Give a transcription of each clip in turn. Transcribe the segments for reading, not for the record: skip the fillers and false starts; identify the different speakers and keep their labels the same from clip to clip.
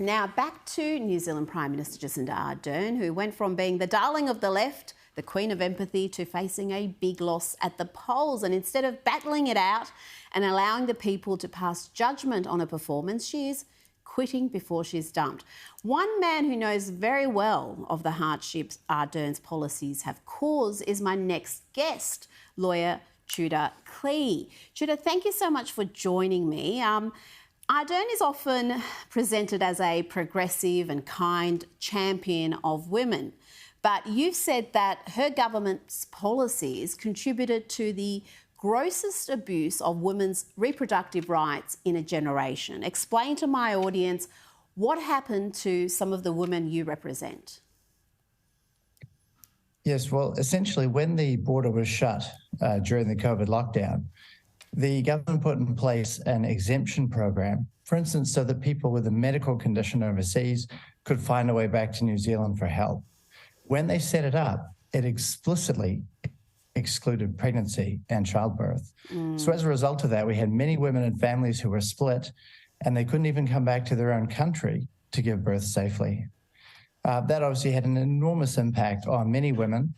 Speaker 1: Now, back to New Zealand Prime Minister Jacinda Ardern, who went from being the darling of the left, the queen of empathy, to facing a big loss at the polls. And instead of battling it out and allowing the people to pass judgment on her performance, she is quitting before she's dumped. One man who knows very well of the hardships Ardern's policies have caused is my next guest, lawyer Tudor Clee. Tudor, thank you so much for joining me. Ardern is often presented as a progressive and kind champion of women, but you've said that her government's policies contributed to the grossest abuse of women's reproductive rights in a generation. Explain to my audience what happened to some of the women you represent.
Speaker 2: Yes, well, essentially, when the border was shut during the COVID lockdown, the government put in place an exemption program, for instance, so that people with a medical condition overseas could find a way back to New Zealand for help. When they set it up, it explicitly excluded pregnancy and childbirth. So as a result of that, we had many women and families who were split, and they couldn't even come back to their own country to give birth safely. That obviously had an enormous impact on many women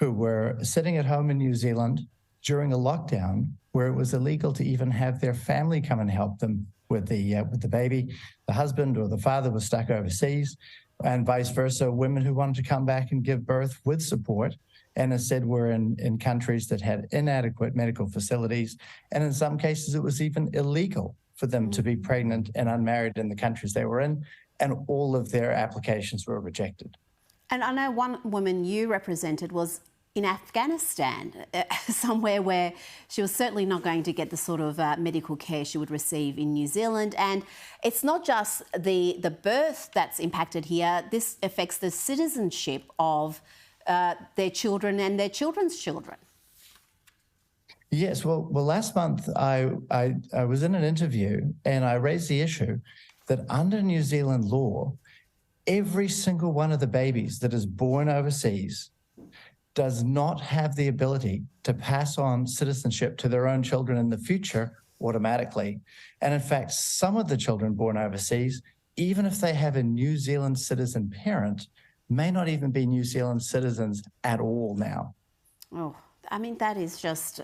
Speaker 2: who were sitting at home in New Zealand during a lockdown where it was illegal to even have their family come and help them with the baby. The husband or the father was stuck overseas, and vice versa. Women who wanted to come back and give birth with support, and instead were in countries that had inadequate medical facilities, and in some cases it was even illegal for them to be pregnant and unmarried in the countries they were in, and all of their applications were rejected.
Speaker 1: And I know one woman you represented was in Afghanistan, somewhere where she was certainly not going to get the sort of medical care she would receive in New Zealand. And it's not just the birth that's impacted here. This affects the citizenship of their children and their children's children.
Speaker 2: Yes, well, last month I was in an interview and I raised the issue that under New Zealand law, every single one of the babies that is born overseas does not have the ability to pass on citizenship to their own children in the future automatically. And in fact, some of the children born overseas, even if they have a New Zealand citizen parent, may not even be New Zealand citizens at all now.
Speaker 1: Oh, I mean, that is just...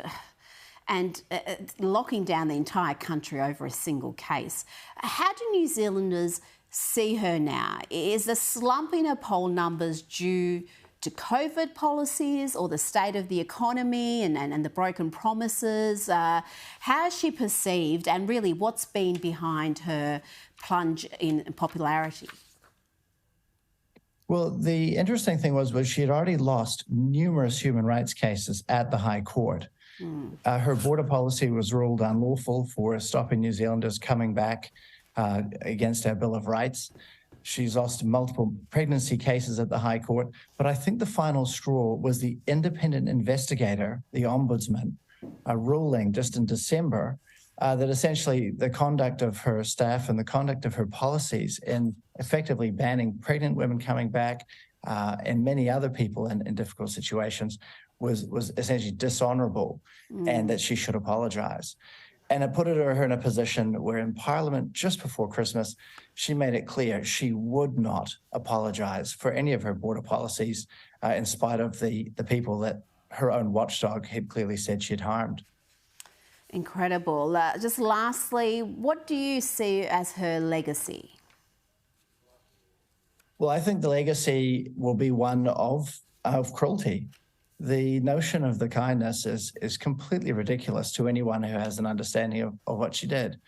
Speaker 1: locking down the entire country over a single case. How do New Zealanders see her now? Is the slump in her poll numbers due to COVID policies or the state of the economy and the broken promises? How is she perceived, and really what's been behind her plunge in popularity?
Speaker 2: Well, the interesting thing was she had already lost numerous human rights cases at the High Court. Her border policy was ruled unlawful for stopping New Zealanders coming back against our Bill of Rights. She's lost multiple pregnancy cases at the High Court, but I think the final straw was the independent investigator, the Ombudsman, ruling just in December that essentially the conduct of her staff and the conduct of her policies in effectively banning pregnant women coming back and many other people in difficult situations was essentially dishonourable, and that she should apologise. And it put her in a position where in Parliament just before Christmas, she made it clear she would not apologise for any of her border policies in spite of the people that her own watchdog had clearly said she'd harmed.
Speaker 1: Incredible. Just lastly, what do you see as her legacy?
Speaker 2: Well, I think the legacy will be one of cruelty. The notion of the kindness is completely ridiculous to anyone who has an understanding of what she did.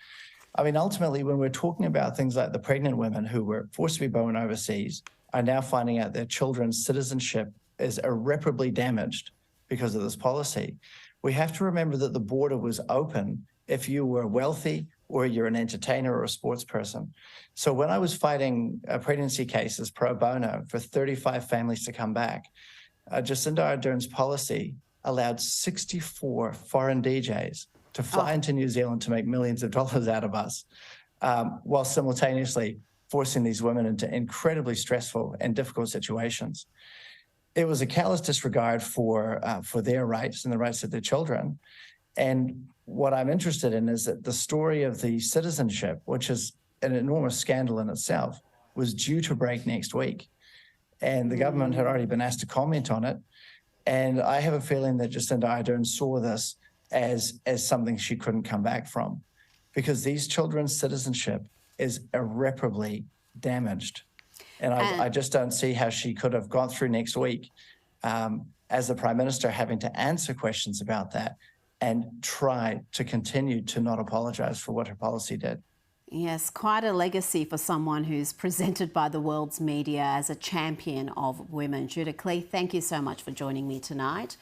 Speaker 2: I mean, ultimately, when we're talking about things like the pregnant women who were forced to be born overseas are now finding out their children's citizenship is irreparably damaged because of this policy, we have to remember that the border was open if you were wealthy or you're an entertainer or a sports person. So when I was fighting pregnancy cases pro bono for 35 families to come back, Jacinda Ardern's policy allowed 64 foreign DJs to fly into New Zealand to make millions of dollars out of us, while simultaneously forcing these women into incredibly stressful and difficult situations. It was a callous disregard for their rights and the rights of their children. And what I'm interested in is that the story of the citizenship, which is an enormous scandal in itself, was due to break next week. And the government had already been asked to comment on it. And I have a feeling that Jacinda Ardern saw this as something she couldn't come back from, because these children's citizenship is irreparably damaged. And I just don't see how she could have gone through next week as the Prime Minister having to answer questions about that and try to continue to not apologise for what her policy did.
Speaker 1: Yes, quite a legacy for someone who's presented by the world's media as a champion of women. Judith Cleath, thank you so much for joining me tonight.